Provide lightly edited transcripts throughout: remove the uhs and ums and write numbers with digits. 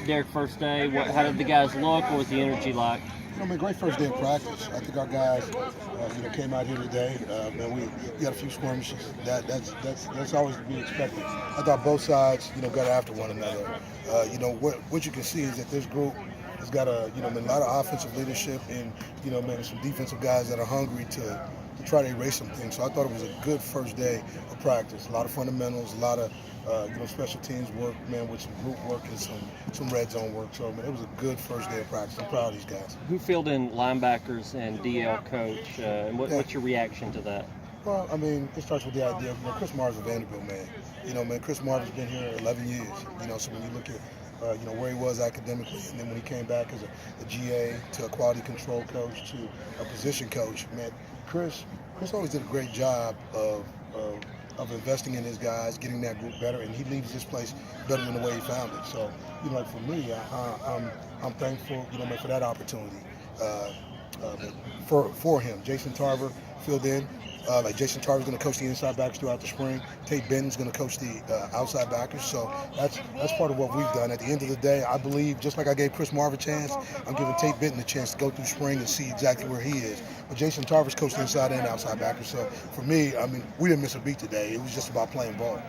Derek, first day, how did the guys look? What was the energy like? Great first day of practice. I think our guys, came out here today. Man, we got a few skirmishes. That's always to be expected. I thought both sides, got after one another. What you can see is that this group has got a lot of offensive leadership and, some defensive guys that are hungry to try to erase some things. So I thought it was a good first day of practice. A lot of fundamentals, a lot of special teams work, man, with some group work and some red zone work. So, man, it was a good first day of practice. I'm proud of these guys. Who filled in linebackers and DL coach, and what's your reaction to that? Well, it starts with the idea of, Chris Marv's a Vanderbilt man. Chris Marv has been here 11 years. So when you look at where he was academically, and then when he came back as a GA to a quality control coach to a position coach, man, Chris always did a great job of investing in his guys, getting that group better, and he leaves this place better than the way he found it. So, for me, I'm thankful, for that opportunity for him. Jason Tarver filled in. Jason Tarver's going to coach the inside backers throughout the spring. Tate Benton's going to coach the outside backers. So that's part of what we've done. At the end of the day, I believe, just like I gave Chris Marv a chance, I'm giving Tate Benton a chance to go through spring and see exactly where he is. But Jason Tarver's coached the inside and outside backers. So for me, we didn't miss a beat today. It was just about playing ball.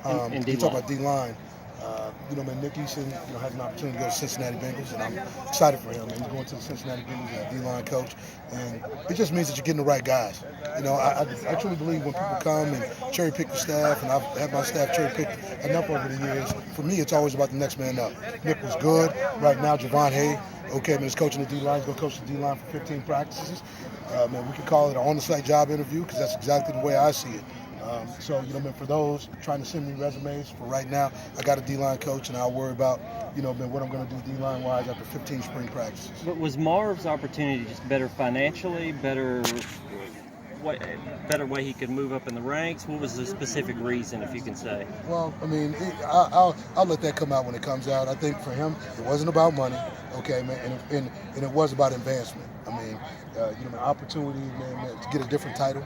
And you talk about D-line. Nick Eason, has an opportunity to go to Cincinnati Bengals, and I'm excited for him. He's going to the Cincinnati Bengals as a D-line coach, and it just means that you're getting the right guys. I truly believe when people come and cherry pick the staff, and I've had my staff cherry picked enough over the years. For me, it's always about the next man up. Nick was good. Right now, Javon Hay, is coaching the D-line. He's going to coach the D-line for 15 practices. We could call it an on-the-site job interview because that's exactly the way I see it. For those trying to send me resumes, for right now, I got a D-line coach, and I'll worry about, what I'm going to do D-line-wise after 15 spring practices. But was Marv's opportunity just better financially, better way he could move up in the ranks? What was the specific reason, if you can say? Well, I'll let that come out when it comes out. I think for him, it wasn't about money, okay, man, and it was about advancement. Opportunity, man, to get a different title,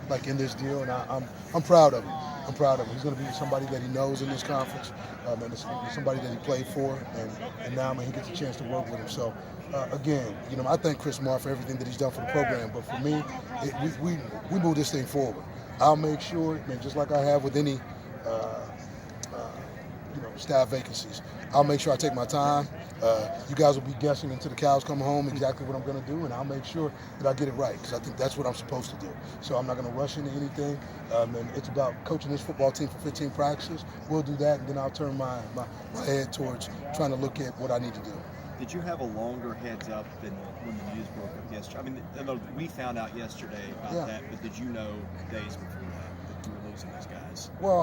like in this deal, and I'm proud of him. I'm proud of him. He's going to be somebody that he knows in this conference, and it's somebody that he played for, and now, man, he gets a chance to work with him. So, again, I thank Chris Marr for everything that he's done for the program, but for me, we move this thing forward. I'll make sure, man, just like I have with any staff vacancies, I'll make sure I take my time. You guys will be guessing until the cows come home exactly what I'm going to do, and I'll make sure that I get it right, because I think that's what I'm supposed to do. So I'm not going to rush into anything, and it's about coaching this football team for 15 practices. We'll do that, and then I'll turn my head towards trying to look at what I need to do. Did you have a longer heads up than when the news broke up yesterday? I know we found out yesterday about that, but did you know days before that you were losing those guys? Well,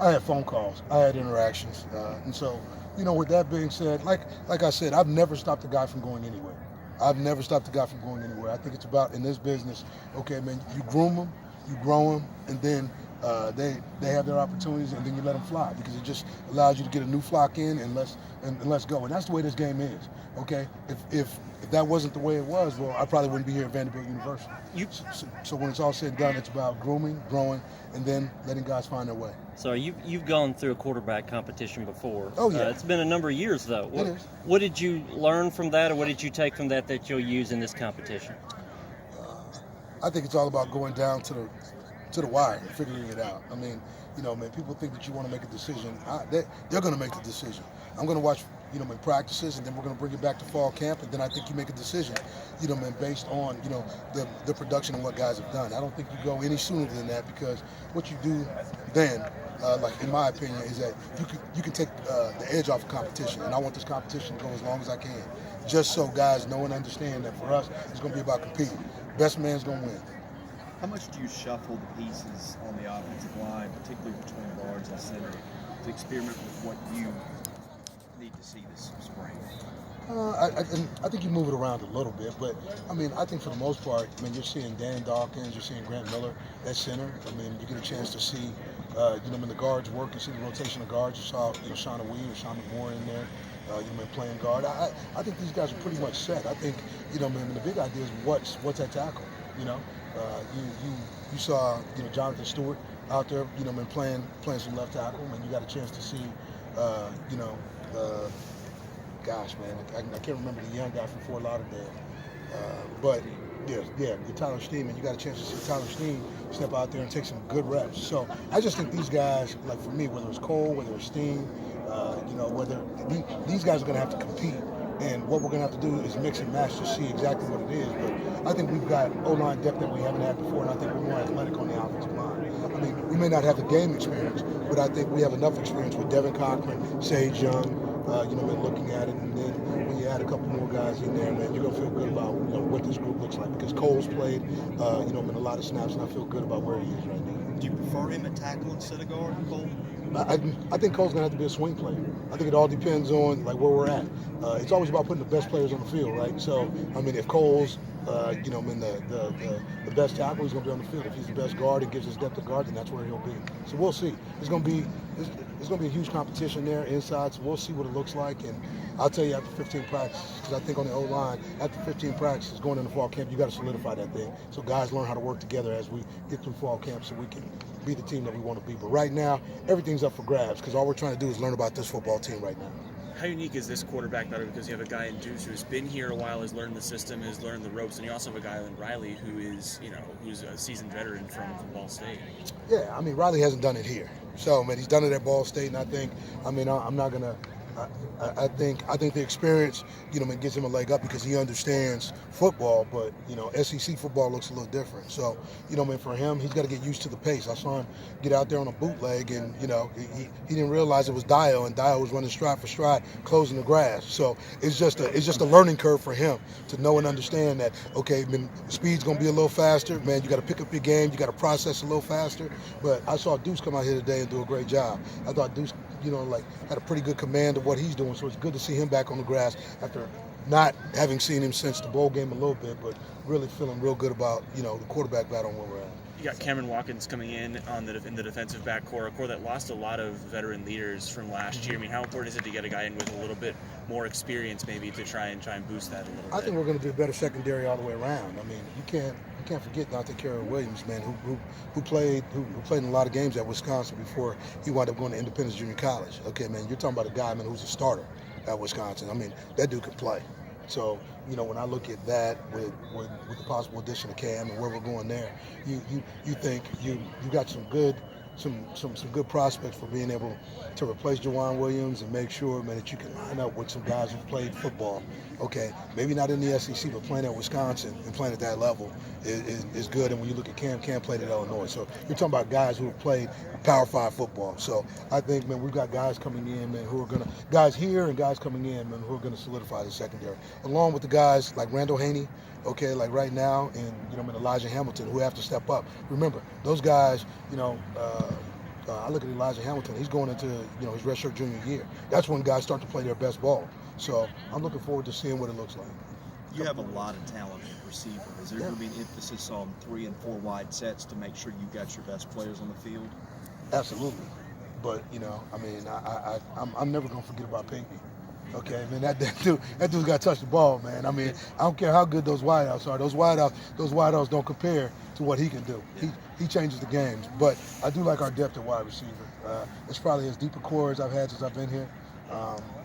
I had phone calls, I had interactions, and so, with that being said, like I said, I've never stopped a guy from going anywhere. I think it's about, in this business, okay, man, you groom them, you grow them, and then they have their opportunities, and then you let them fly, because it just allows you to get a new flock in and let's go. And that's the way this game is, okay? If that wasn't the way it was, well, I probably wouldn't be here at Vanderbilt University. So when it's all said and done, it's about grooming, growing, and then letting guys find their way. So you've gone through a quarterback competition before. Oh, yeah. It's been a number of years, though. What did you learn from that, or what did you take from that you'll use in this competition? I think it's all about going down to the wire and figuring it out. People think that you want to make a decision. They're going to make the decision. I'm going to watch, practices, and then we're going to bring it back to fall camp, and then I think you make a decision, based on, the production and what guys have done. I don't think you go any sooner than that, because what you do then, in my opinion, is that you can take the edge off of competition, and I want this competition to go as long as I can, just so guys know and understand that for us, it's going to be about competing. Best man's going to win. How much do you shuffle the pieces on the offensive line, particularly between guards and center, to experiment with what you need to see this spring? I think you move it around a little bit, but I think for the most part, you're seeing Dan Dawkins, you're seeing Grant Miller at center. You get a chance to see, when the guards work, you see the rotation of guards. You saw, Shauna Weed or Sean McMorrin in there. Playing guard. I think these guys are pretty much set. I think, the big idea is what's at tackle. You saw, Jonathan Stewart out there, playing some left tackle, and you got a chance to see, You know, gosh, man, I can't remember the young guy from Fort Lauderdale. But yeah, Tyler Steen, and you got a chance to see Tyler Steen step out there and take some good reps. So I just think these guys, like for me, whether it's Cole, whether it's Steen, you know, whether these guys are going to have to compete. And what we're going to have to do is mix and match to see exactly what it is. But I think we've got O-line depth that we haven't had before, and I think we're more athletic on the offensive line. I mean, we may not have the game experience, but I think we have enough experience with Devin Cochran, Sage Young, you know, been looking at it. And then when you add a couple more guys in there, man, you're going to feel good about, you know, what this group looks like. Because Cole's played, you know, in a lot of snaps, and I feel good about where he is right now. Do you prefer him at tackle instead of guard, Cole? I think Cole's gonna have to be a swing player. I think it all depends on like where we're at. It's always about putting the best players on the field, right? So I mean, if Cole's, you know, the best tackle, he's gonna be on the field. If he's the best guard and gives us depth of guard, then that's where he'll be. So we'll see. It's gonna be a huge competition there inside. So we'll see what it looks like. And I'll tell you after 15 practices, because I think on the O-line, after 15 practices going into fall camp, you got to solidify that thing. So guys learn how to work together as we get through fall camp, so we can be the team that we want to be. But right now, everything's up for grabs because all we're trying to do is learn about this football team right now. How unique is this quarterback battle? Because you have a guy in Deuce who's been here a while, has learned the system, has learned the ropes, and you also have a guy in Riley who is, you know, who's a seasoned veteran from Ball State. Yeah, I mean, Riley hasn't done it here. So, man, he's done it at Ball State, and I think, I'm not going to, I think the experience, you know, gives him a leg up because he understands football, but, you know, SEC football looks a little different. So, you know, man, for him, he's got to get used to the pace. I saw him get out there on a bootleg, and, you know, he didn't realize it was Dio, and Dio was running stride for stride, closing the grass. So it's just a learning curve for him to know and understand that, okay, man, speed's going to be a little faster. Man, you got to pick up your game. You got to process a little faster. But I saw Deuce come out here today and do a great job. I thought Deuce, you know, like had a pretty good command of what he's doing. So it's good to see him back on the grass after not having seen him since the bowl game a little bit, but really feeling real good about, you know, the quarterback battle and where we're at. You got Cameron Watkins coming in in the defensive back core, a core that lost a lot of veteran leaders from last year. I mean, how important is it to get a guy in with a little bit more experience, maybe, to try and boost that a little bit? I think we're going to do a better secondary all the way around. I mean, you can't forget Dante Carey-Williams, man, who played in a lot of games at Wisconsin before he wound up going to Independence Junior College. Okay, man, you're talking about a guy, man, who's a starter at Wisconsin. I mean, that dude could play. So, you know, when I look at that with the possible addition of Cam and where we're going there, you think you got some good prospects for being able to replace Jawan Williams and make sure, man, that you can line up with some guys who've played football. Okay, maybe not in the SEC, but playing at Wisconsin and playing at that level is good. And when you look at Cam played at Illinois. So you're talking about guys who have played Power 5 football. So I think, man, we've got guys coming in, man, guys here and guys coming in, man, who are going to solidify the secondary. Along with the guys like Randall Haney, okay, like right now, and, you know, I mean, Elijah Hamilton, who have to step up. Remember, those guys, you know, I look at Elijah Hamilton, he's going into, you know, his redshirt junior year. That's when guys start to play their best ball. So I'm looking forward to seeing what it looks like. You have a lot of talent at receiver. Is there going to be an emphasis on 3 and 4 wide sets to make sure you got your best players on the field? Absolutely. But, you know, I mean, I'm never going to forget about Pinckney. Okay, man, that dude's got to touch the ball, man. I mean, I don't care how good those wideouts are. Those wideouts don't compare to what he can do. He changes the games. But I do like our depth at wide receiver. It's probably as deep a core as I've had since I've been here.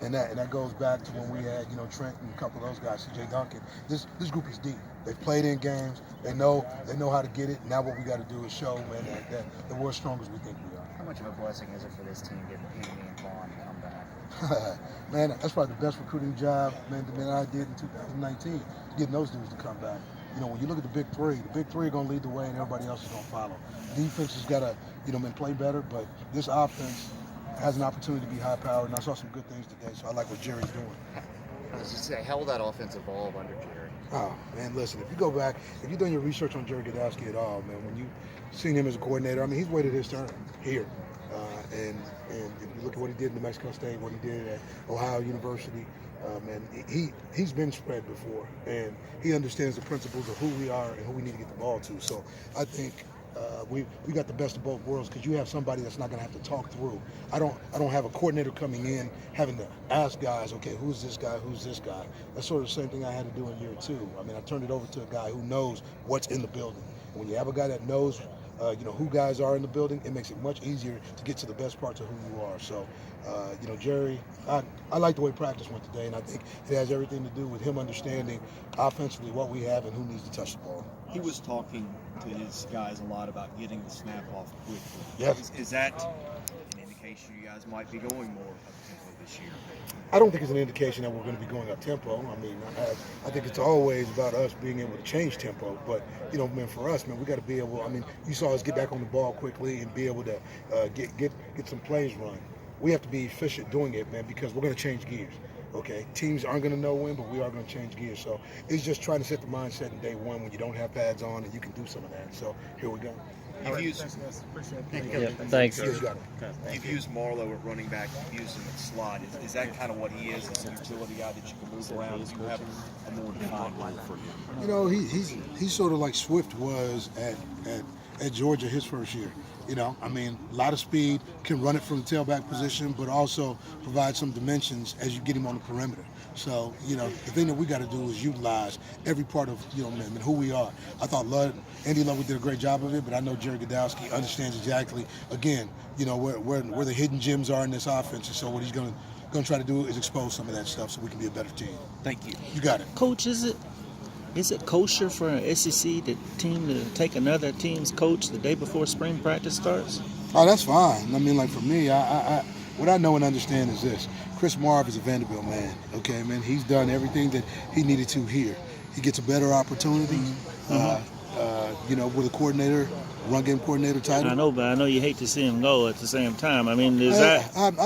And that goes back to when we had, you know, Trent and a couple of those guys, C.J. Duncan. This group is deep. They've played in games. They know how to get it. Now what we got to do is show, man, that we're as strong as we think we are. How much of a blessing is it for this team getting Haney and Vaughn to come back? Man, that's probably the best recruiting job, man, that I did in 2019, getting those dudes to come back. You know, when you look at the big three are going to lead the way and everybody else is going to follow. Defense has got to, you know, play better, but this offense has an opportunity to be high-powered, and I saw some good things today, so I like what Jerry's doing. I was just saying, how will that offense evolve under Jerry? Oh, man, listen, if you go back, if you've done your research on Jerry Godowski at all, man, when you've seen him as a coordinator, I mean, he's waited his turn here. And if you look at what he did in New Mexico State, what he did at Ohio University, man, he's been spread before, and he understands the principles of who we are and who we need to get the ball to. So I think we got the best of both worlds because you have somebody that's not going to have to talk through. I don't have a coordinator coming in having to ask guys, okay, who's this guy, who's this guy? That's sort of the same thing I had to do in year 2. I mean, I turned it over to a guy who knows what's in the building. And when you have a guy that knows who guys are in the building, it makes it much easier to get to the best parts of who you are. So, Jerry, I like the way practice went today, and I think it has everything to do with him understanding offensively what we have and who needs to touch the ball. He was talking to his guys a lot about getting the snap off quickly. Yes. Is that an indication you guys might be going more up-tempo this year? I don't think it's an indication that we're going to be going up tempo. I mean, I think it's always about us being able to change tempo. But for us, we got to be able. I mean, you saw us get back on the ball quickly and be able to get some plays run. We have to be efficient doing it, man, because we're going to change gears. Okay, teams aren't going to know when, but we are going to change gears. So it's just trying to set the mindset in day one when you don't have pads on and you can do some of that. So here we go. You've used Thanks. You got it. You've used Marlowe at running back. You've used him at slot. Is that kind of what he is? Is a utility guy that you can move around? Do you have a more defined role for him? He's sort of like Swift was at Georgia his first year. I mean, a lot of speed, can run it from the tailback position, but also provide some dimensions as you get him on the perimeter. So, the thing that we got to do is utilize every part of, who we are. I thought Andy Ludwig did a great job of it, but I know Jerry Godowski understands exactly, again, where the hidden gems are in this offense. And so what he's going to try to do is expose some of that stuff so we can be a better team. Thank you. You got it. Coach, is it kosher for an SEC team to take another team's coach the day before spring practice starts? Oh, that's fine. I mean, like for me, what I know and understand is this. Chris Marv is a Vanderbilt man, okay, man? He's done everything that he needed to here. He gets a better opportunity, with a coordinator, run game coordinator title. I know, but I know you hate to see him go at the same time. I mean, I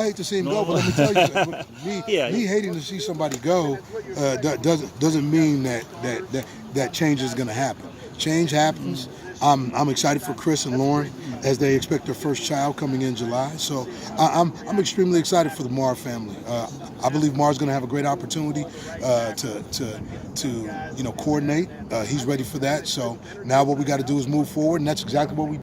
hate to see him go, but let me tell you something. Me hating to see somebody go doesn't mean that change is going to happen. Change happens. I'm excited for Chris and Lauren as they expect their first child coming in July. So I'm extremely excited for the Marr family. I believe Marr's going to have a great opportunity to coordinate. He's ready for that. So now what we got to do is move forward, and that's exactly what we